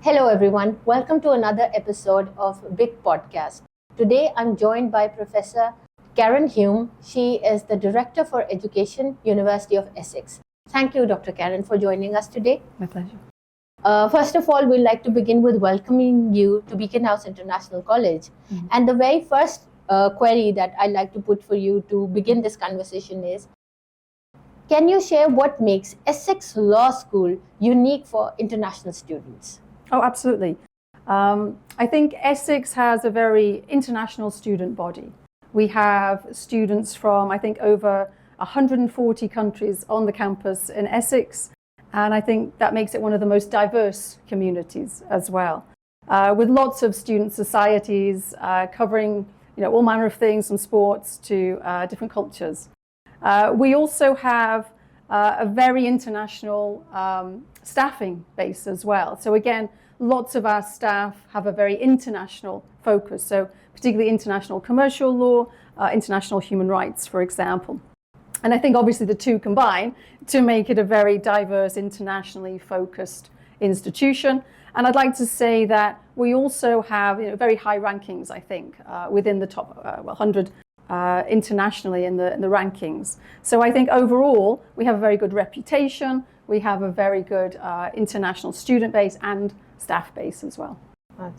Hello everyone, welcome to another episode of BIC Podcast. Today I'm joined by Professor Karen Hulme. She is the Director for Education, University of Essex. Thank you, Dr. Karen, for joining us today. My pleasure. First of all, we'd like to begin with welcoming you to Beaconhouse International College. Mm-hmm. And the very first query that I'd like to put for you to begin this conversation is, can you share what makes Essex Law School unique for international students? Oh, absolutely. I think Essex has a very international student body. We have students from, I think, over 140 countries on the campus in Essex. And I think that makes it one of the most diverse communities as well, with lots of student societies covering all manner of things, from sports to different cultures. We also have a very international staffing base as well. So again, lots of our staff have a very international focus. So particularly international commercial law, international human rights, for example. And I think obviously the two combine to make it a very diverse, internationally focused institution. And I'd like to say that we also have very high rankings, I think, within the top 100 internationally in the rankings. So I think overall we have a very good reputation. We have a very good international student base and staff base as well.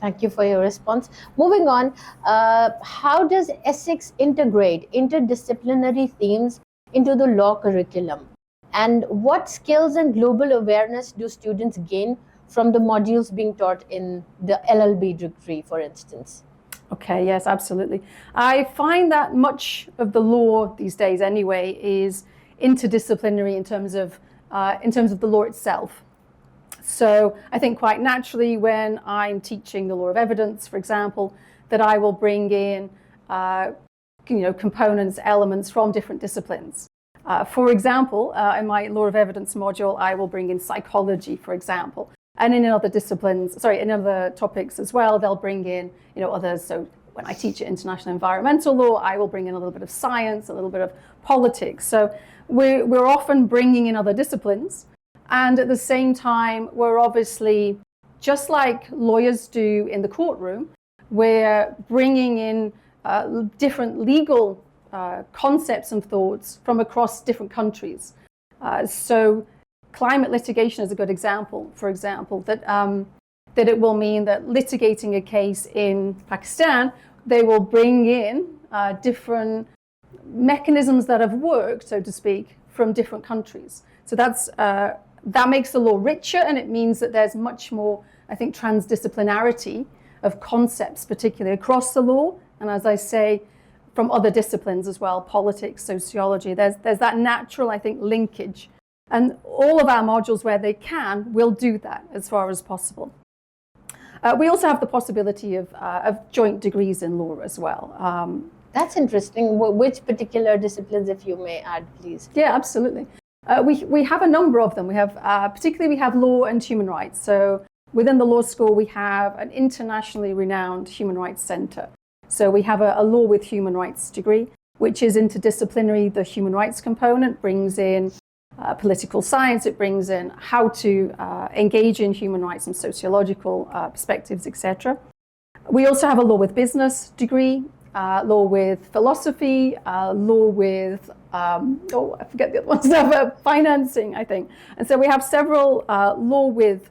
Thank you for your response. Moving on, how does Essex integrate interdisciplinary themes into the law curriculum? And what skills and global awareness do students gain from the modules being taught in the LLB degree, for instance? Okay, yes, absolutely. I find that much of the law these days anyway is interdisciplinary in terms of the law itself. So I think quite naturally when I'm teaching the law of evidence, for example, that I will bring in components, elements from different disciplines. For example, in my law of evidence module, I will bring in psychology, for example. And in other disciplines, in other topics as well, they'll bring in others. So when I teach international environmental law, I will bring in a little bit of science, a little bit of politics. So we're often bringing in other disciplines. And at the same time, we're obviously, just like lawyers do in the courtroom, we're bringing in different legal concepts and thoughts from across different countries. So climate litigation is a good example, for example, that it will mean that litigating a case in Pakistan, they will bring in different mechanisms that have worked, so to speak, from different countries. So that makes the law richer, and it means that there's much more, I think, transdisciplinarity of concepts, particularly across the law. And as I say, from other disciplines as well, politics, sociology, there's that natural, I think, linkage. And all of our modules, where they can, will do that as far as possible. We also have the possibility of joint degrees in law as well. That's interesting. Which particular disciplines, if you may add, please? Yeah, absolutely. We have a number of them. We have, particularly we have law and human rights. So within the law school, we have an internationally renowned human rights center. So we have a law with human rights degree, which is interdisciplinary. The human rights component brings in political science. It brings in how to engage in human rights and sociological perspectives, etc. We also have a law with business degree, law with philosophy, law with, I forget the other ones, financing, I think. And so we have several law with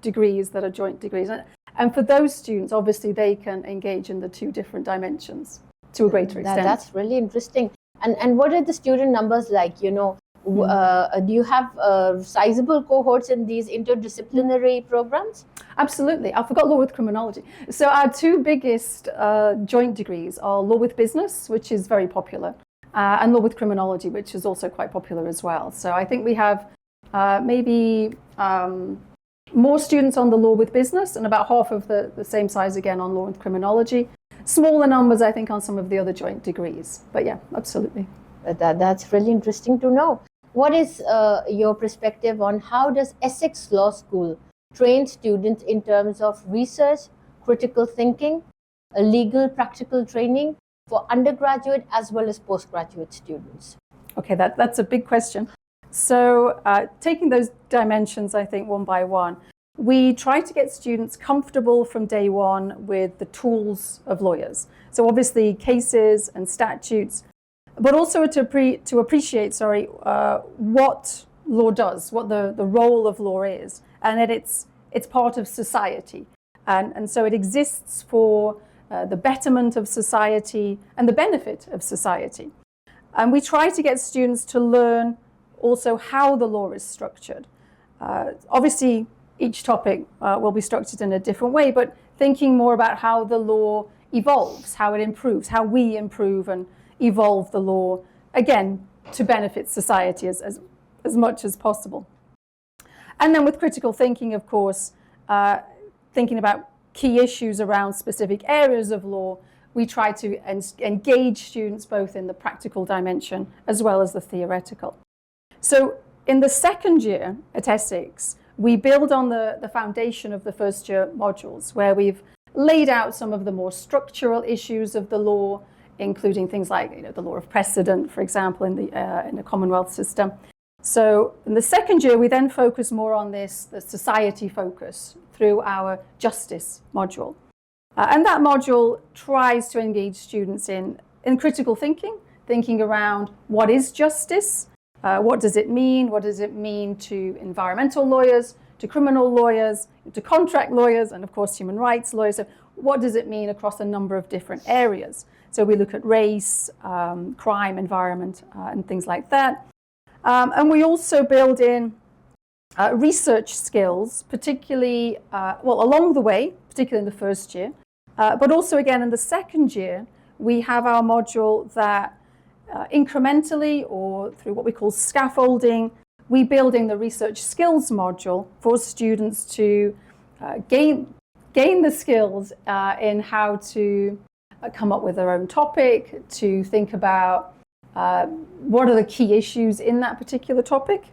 degrees that are joint degrees. And for those students, obviously, they can engage in the two different dimensions to a greater extent. That's really interesting. And what are the student numbers like? Do you have sizable cohorts in these interdisciplinary programs? Absolutely. I forgot law with criminology. So our two biggest joint degrees are law with business, which is very popular, and law with criminology, which is also quite popular as well. So I think we have maybe more students on the law with business and about half of the same size again on law with criminology. Smaller numbers, I think, on some of the other joint degrees. But yeah, absolutely. That's really interesting to know. What is your perspective on how does Essex Law School train students in terms of research, critical thinking, legal practical training for undergraduate as well as postgraduate students? Okay, that's a big question. So taking those dimensions, I think, one by one, we try to get students comfortable from day one with the tools of lawyers. So obviously cases and statutes, but also to appreciate, what law does, what the role of law is, and that it's part of society. And so it exists for the betterment of society and the benefit of society. And we try to get students to learn also how the law is structured. Obviously, each topic will be structured in a different way, but thinking more about how the law evolves, how it improves, how we improve and evolve the law, again, to benefit society as much as possible. And then with critical thinking, of course, thinking about key issues around specific areas of law, we try to engage students both in the practical dimension as well as the theoretical. So in the second year at Essex, we build on the foundation of the first year modules, where we've laid out some of the more structural issues of the law, including things like the law of precedent, for example, in the Commonwealth system. So in the second year, we then focus more on the society focus through our justice module. And that module tries to engage students in critical thinking around what is justice, what does it mean, what does it mean to environmental lawyers, to criminal lawyers, to contract lawyers, and of course human rights lawyers. So what does it mean across a number of different areas? So we look at race, crime, environment, and things like that. And we also build in research skills, particularly, along the way, particularly in the first year. But also, again, in the second year, we have our module that incrementally, or through what we call scaffolding, we build in the research skills module for students to gain the skills in how to come up with their own topic, to think about what are the key issues in that particular topic.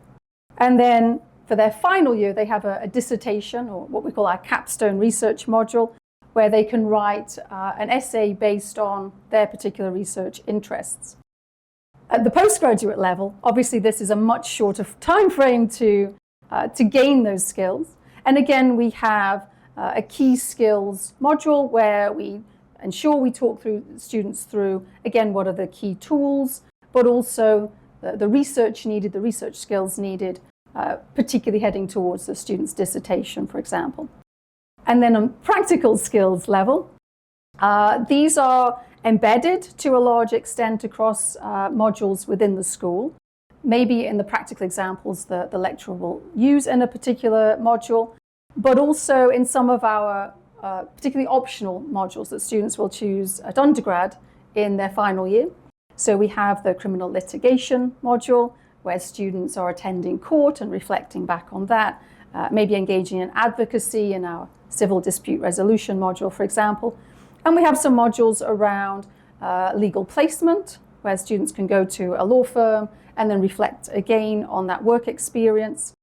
And then for their final year, they have a dissertation, or what we call our capstone research module, where they can write an essay based on their particular research interests. At the postgraduate level, obviously this is a much shorter time frame to gain those skills. And again, we have a key skills module where we ensure we talk through students through, again, what are the key tools, but also the research needed, the research skills needed, particularly heading towards the student's dissertation, for example. And then on practical skills level, these are embedded to a large extent across modules within the school. Maybe in the practical examples the lecturer will use in a particular module, but also in some of our particularly optional modules that students will choose at undergrad in their final year. So we have the criminal litigation module, where students are attending court and reflecting back on that, maybe engaging in advocacy in our civil dispute resolution module, for example. And we have some modules around legal placement, where students can go to a law firm and then reflect again on that work experience.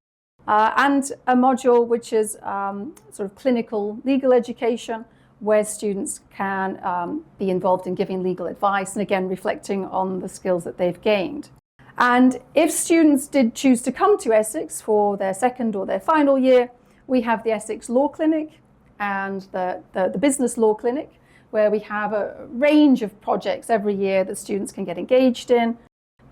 And a module which is sort of clinical legal education, where students can be involved in giving legal advice and again reflecting on the skills that they've gained. And if students did choose to come to Essex for their second or their final year, we have the Essex Law Clinic and the Business Law Clinic, where we have a range of projects every year that students can get engaged in.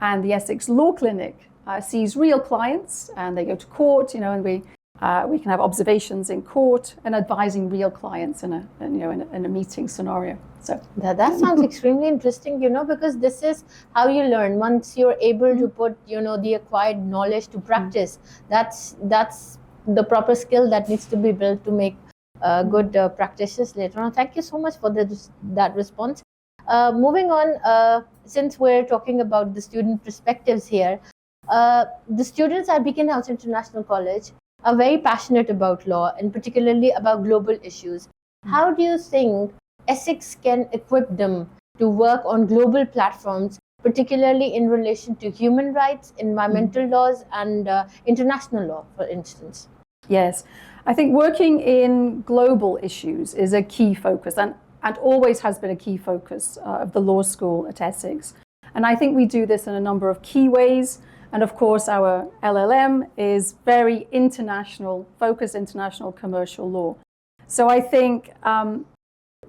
And the Essex Law Clinic sees real clients, and they go to court, and we can have observations in court and advising real clients in a meeting scenario. So that sounds extremely interesting, because this is how you learn. Once you're able to put, the acquired knowledge to practice, that's the proper skill that needs to be built to make good practices later on. Thank you so much for that response. Moving on, since we're talking about the student perspectives here, the students at Beaconhouse International College are very passionate about law, and particularly about global issues. How do you think Essex can equip them to work on global platforms, particularly in relation to human rights, environmental laws, and international law, for instance? Yes, I think working in global issues is a key focus, and always has been a key focus of the law school at Essex. And I think we do this in a number of key ways. And of course, our LLM is very international, focused international commercial law. So I think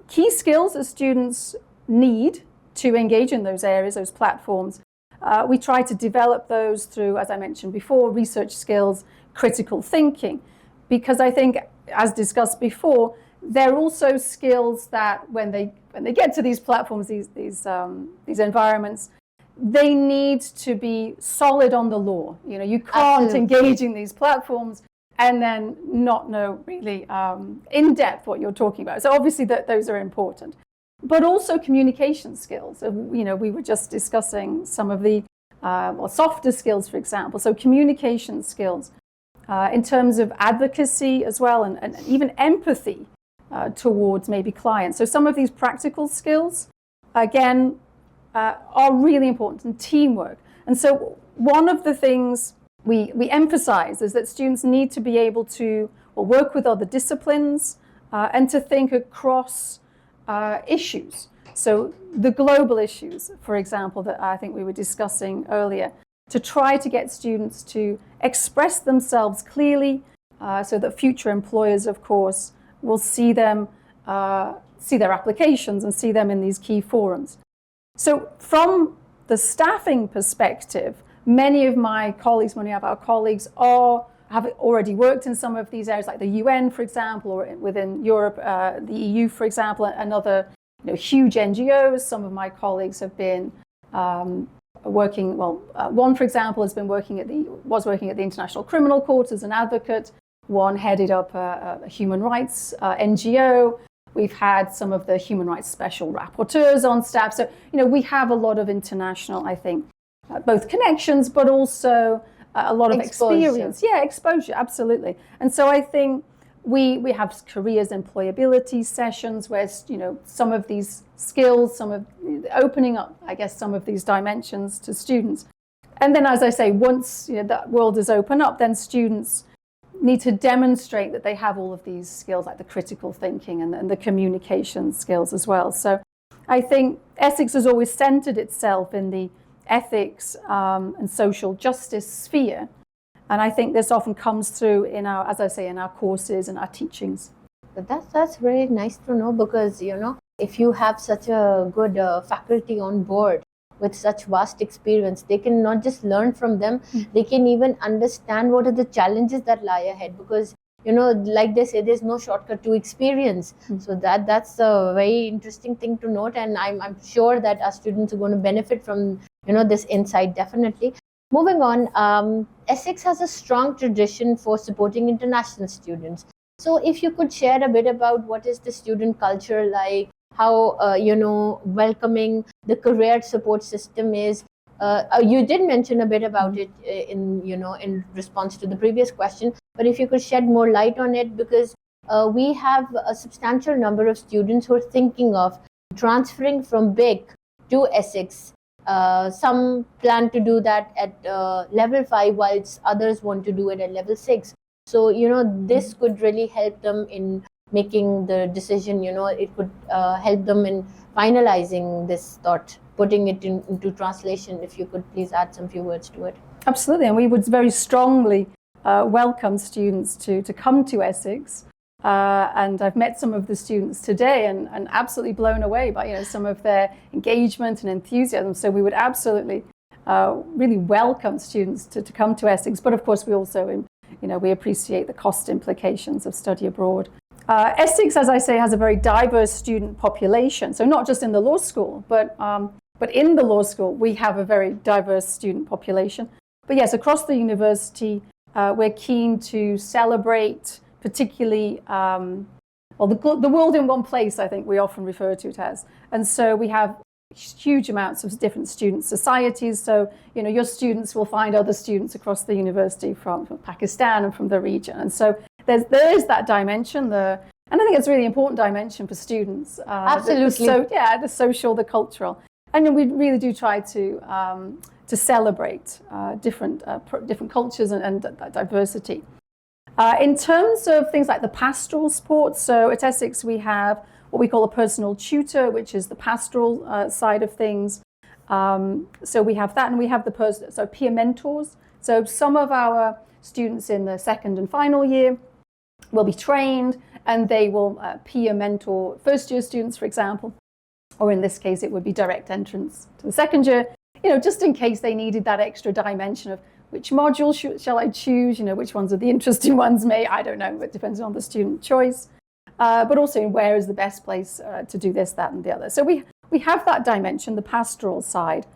key skills that students need to engage in those areas, those platforms, we try to develop those through, as I mentioned before, research skills, critical thinking, because I think, as discussed before, they're also skills that when they get to these platforms, these environments, they need to be solid on the law. You know, you can't engage in these platforms and then not know really in depth what you're talking about. So obviously those are important. But also communication skills. You know, we were just discussing some of the softer skills, for example. So communication skills in terms of advocacy as well, and even empathy towards maybe clients. So some of these practical skills, again, are really important, and teamwork. And so one of the things we emphasize is that students need to be able to work with other disciplines and to think across issues. So the global issues, for example, that I think we were discussing earlier, to try to get students to express themselves clearly so that future employers, of course, will see them, see their applications and see them in these key forums. So from the staffing perspective, many of our colleagues have already worked in some of these areas, like the UN, for example, or within Europe, the EU, for example, and other huge NGOs. Some of my colleagues have been working. One, for example, was working at the International Criminal Court as an advocate. One headed up a human rights NGO. We've had some of the human rights special rapporteurs on staff. So, we have a lot of international, I think, both connections, but also a lot of experience. Yeah, exposure, absolutely. And so I think we have careers employability sessions where, some of these skills, opening up, I guess, some of these dimensions to students. And then, as I say, once that world is open up, then students need to demonstrate that they have all of these skills, like the critical thinking and the communication skills as well. So I think Essex has always centered itself in the ethics and social justice sphere. And I think this often comes through in our, as I say, in our courses and our teachings. But that's very nice to know, because, if you have such a good faculty on board with such vast experience, they can not just learn from them, they can even understand what are the challenges that lie ahead, because like they say, there's no shortcut to experience. So that's a very interesting thing to note, and I'm sure that our students are going to benefit from this insight, definitely. Moving on, Essex has a strong tradition for supporting international students. So if you could share a bit about what is the student culture like, how welcoming the career support system is. You did mention a bit about it in response to the previous question, but if you could shed more light on it, because we have a substantial number of students who are thinking of transferring from BIC to Essex. Some plan to do that at level 5, whilst others want to do it at level 6. So this could really help them in making the decision. It could help them in finalizing this thought, putting it into translation. If you could please add some few words to it. Absolutely, and we would very strongly welcome students to come to Essex. And I've met some of the students today and absolutely blown away by some of their engagement and enthusiasm. So we would absolutely really welcome students to come to Essex. But of course, we also we appreciate the cost implications of study abroad. Essex, as I say, has a very diverse student population. So not just in the law school, but in the law school, we have a very diverse student population. But yes, across the university, we're keen to celebrate particularly, the world in one place, I think we often refer to it as. And so we have huge amounts of different student societies. So, your students will find other students across the university from Pakistan and from the region. And so there is that dimension there. And I think it's a really important dimension for students. Absolutely. The social, the cultural. And we really do try to celebrate different cultures and diversity. In terms of things like the pastoral sports, so at Essex we have what we call a personal tutor, which is the pastoral side of things. So we have that, and we have the peer mentors. So some of our students in the second and final year will be trained, and they will peer mentor first-year students, for example, or in this case, it would be direct entrance to the second year, just in case they needed that extra dimension of which module shall I choose, which ones are the interesting ones, I don't know, it depends on the student choice, but also where is the best place to do this, that, and the other. So we have that dimension, the pastoral side.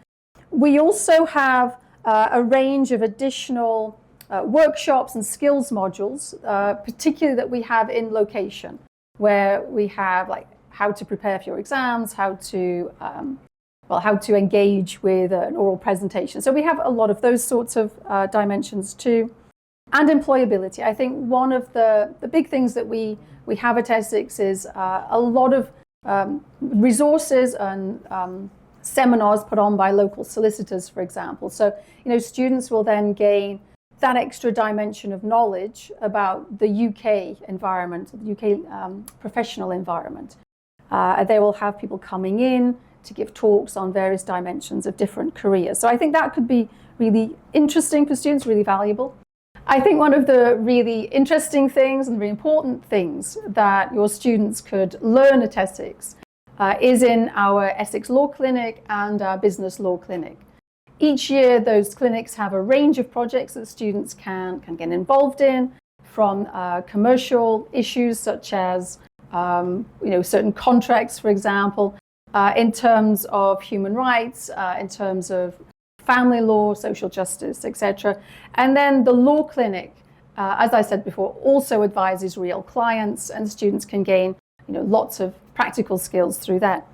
We also have a range of additional workshops and skills modules, particularly that we have in location, where we have like how to prepare for your exams, how to engage with an oral presentation. So we have a lot of those sorts of dimensions too. And employability. I think one of the big things that we have at Essex is a lot of resources and seminars put on by local solicitors, for example. So, students will then gain that extra dimension of knowledge about the UK environment, the UK professional environment. They will have people coming in to give talks on various dimensions of different careers. So I think that could be really interesting for students, really valuable. I think one of the really interesting things and really important things that your students could learn at Essex is in our Essex Law Clinic and our Business Law Clinic. Each year, those clinics have a range of projects that students can get involved in, from commercial issues such as certain contracts, for example, in terms of human rights, in terms of family law, social justice, etc. And then the law clinic, as I said before, also advises real clients, and students can gain lots of practical skills through that.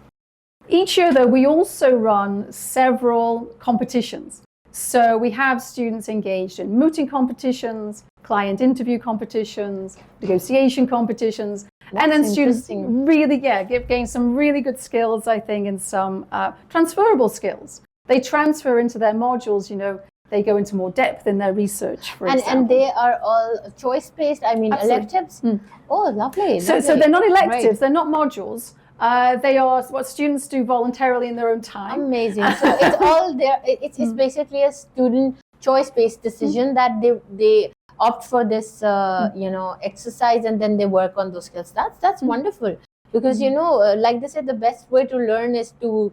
Each year, though, we also run several competitions. So we have students engaged in mooting competitions, client interview competitions, negotiation competitions, and then students really gain some really good skills, I think, and some transferable skills. They transfer into their modules, they go into more depth in their research, for example. And they are all choice-based, Absolutely. Electives? Oh, lovely. So they're not electives, they're not modules. They are what students do voluntarily in their own time. Amazing. So it's all there. It's basically a student choice-based decision that they opt for this, exercise, and then they work on those skills. That's wonderful, because like they said, the best way to learn is to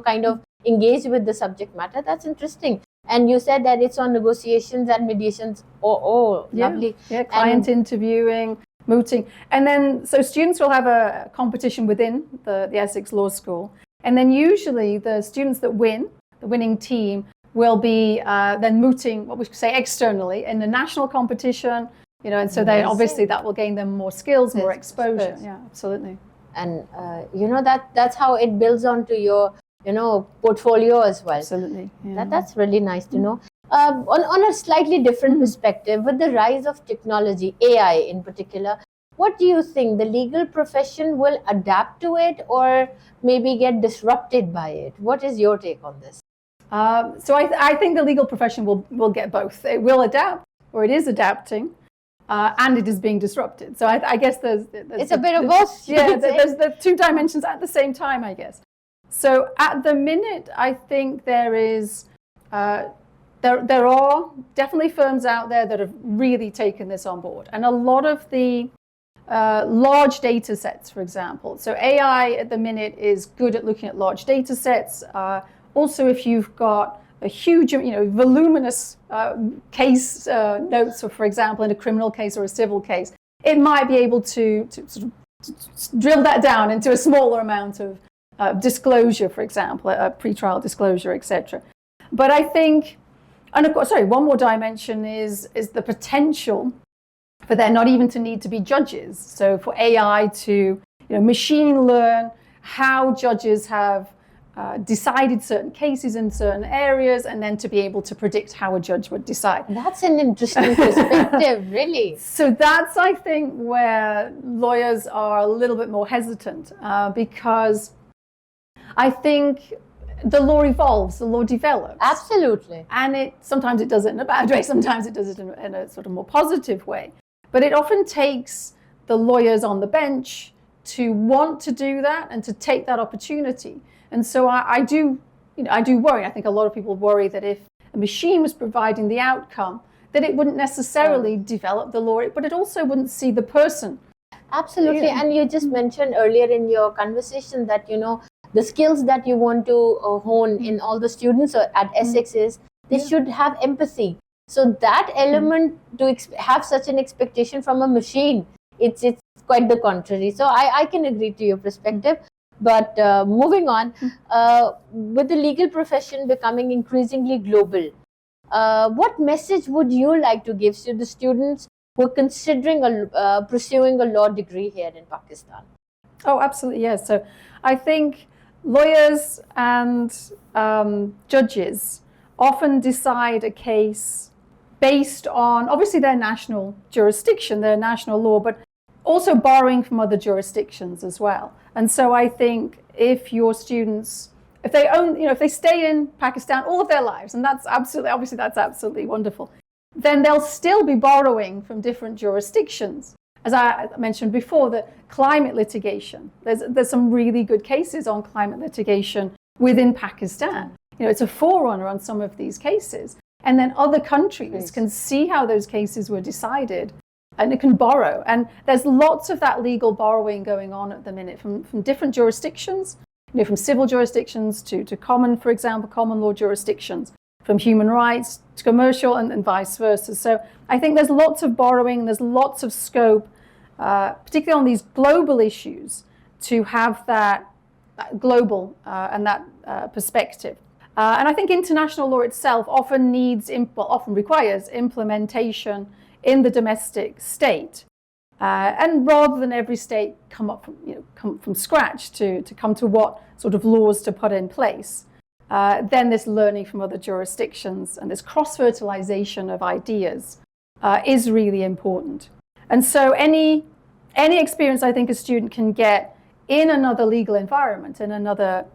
kind of engage with the subject matter. That's interesting. And you said that it's on negotiations and mediations. Lovely. Yeah, client interviewing, mooting. And then, so students will have a competition within the Essex Law School. And then usually the students that win, the winning team, will be then mooting, what we could say, externally in the national competition, and so they obviously that will gain them more skills, more exposure. Yeah, absolutely. And, that's how it builds onto your, portfolio as well. Absolutely. Yeah. That's really nice to know. On a slightly different perspective, with the rise of technology, AI in particular, what do you think? The legal profession will adapt to it, or maybe get disrupted by it? What is your take on this? So I think the legal profession will get both. It will adapt, or it is adapting, and it is being disrupted. So I guess there's it's a bit of both. Yeah, there's the two dimensions at the same time, I guess. So at the minute, I think there is there are definitely firms out there that have really taken this on board, and a lot of the large data sets, for example. So AI at the minute is good at looking at large data sets. Also, if you've got a huge, voluminous case notes, or for example, in a criminal case or a civil case, it might be able to sort of drill that down into a smaller amount of disclosure, for example, a pretrial disclosure, etc. But I think, and of course, one more dimension is the potential for there not even to need to be judges. So for AI to, machine learn how judges have decided certain cases in certain areas, and then to be able to predict how a judge would decide. That's an interesting perspective, really. So that's, I think, where lawyers are a little bit more hesitant, because I think the law evolves, the law develops. Absolutely. And sometimes it does it in a bad way, sometimes it does it in a sort of more positive way. But it often takes the lawyers on the bench to want to do that and to take that opportunity. And so I do, I do worry. I think a lot of people worry that if a machine was providing the outcome, that it wouldn't necessarily develop the law, but it also wouldn't see the person. Absolutely. Yeah. And you just mentioned earlier in your conversation that, the skills that you want to hone in all the students at Essex is they should have empathy. So that element to have such an expectation from a machine, it's quite the contrary. So I can agree to your perspective. But moving on, with the legal profession becoming increasingly global, what message would you like to give to the students who are considering pursuing a law degree here in Pakistan? Oh, absolutely, yes. So I think lawyers and judges often decide a case based on, obviously, their national jurisdiction, their national law, but also borrowing from other jurisdictions as well. And so I think if your students, if they stay in Pakistan all of their lives, and that's absolutely wonderful, then they'll still be borrowing from different jurisdictions. As I mentioned before, the climate litigation, there's some really good cases on climate litigation within Pakistan. It's a forerunner on some of these cases. And then other countries can see how those cases were decided, and it can borrow. And there's lots of that legal borrowing going on at the minute from different jurisdictions, from civil jurisdictions to common, for example, common law jurisdictions, from human rights to commercial and vice versa. So I think there's lots of borrowing, there's lots of scope, particularly on these global issues, to have that global and that perspective. And I think international law itself often requires implementation in the domestic state. And rather than every state come from scratch to come to what sort of laws to put in place, then this learning from other jurisdictions and this cross-fertilization of ideas is really important. And so any experience I think a student can get in another legal environment, in another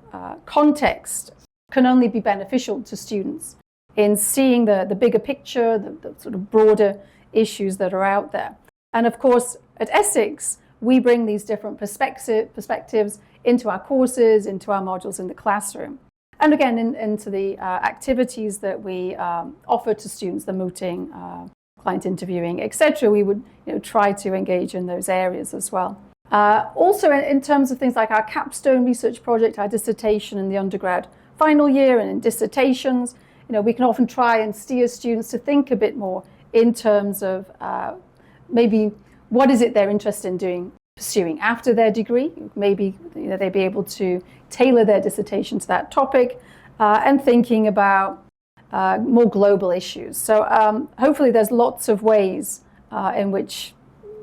context, can only be beneficial to students in seeing the bigger picture, the sort of broader issues that are out there. And of course, at Essex, we bring these different perspectives into our courses, into our modules in the classroom. And again, into the activities that we offer to students, the mooting, client interviewing, etc. We would try to engage in those areas as well. Also, in terms of things like our capstone research project, our dissertation in the undergrad final year and in dissertations, we can often try and steer students to think a bit more in terms of maybe what is it they're interested in pursuing after their degree. Maybe they'd be able to tailor their dissertation to that topic and thinking about more global issues. So hopefully there's lots of ways in which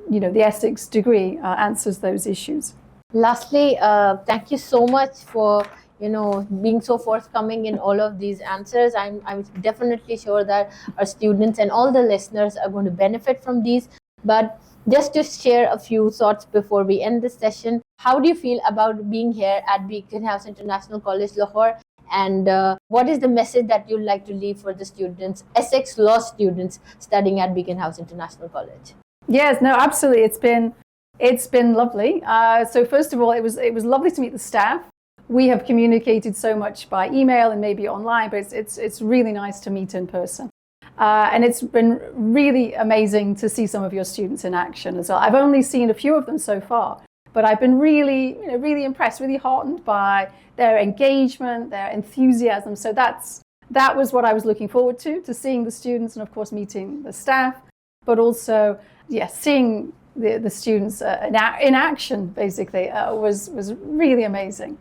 the Essex degree answers those issues. Lastly, thank you so much for being so forthcoming in all of these answers. I'm definitely sure that our students and all the listeners are going to benefit from these. But just to share a few thoughts before we end this session, how do you feel about being here at Beaconhouse International College, Lahore? And what is the message that you'd like to leave for the students, Essex Law students studying at Beaconhouse International College? Yes, no, absolutely. It's been lovely. So first of all, it was lovely to meet the staff. We have communicated so much by email and maybe online, but it's really nice to meet in person. And it's been really amazing to see some of your students in action as well. I've only seen a few of them so far, but I've been really impressed, really heartened by their engagement, their enthusiasm. So that was what I was looking forward to seeing the students and of course meeting the staff, but also seeing the students in action basically was really amazing.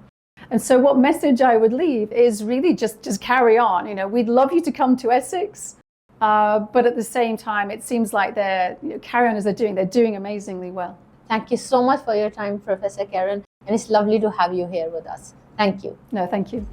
And so what message I would leave is really just carry on. We'd love you to come to Essex, but at the same time, it seems like they're carry on as they're doing amazingly well. Thank you so much for your time, Professor Karen, and it's lovely to have you here with us. Thank you. No, thank you.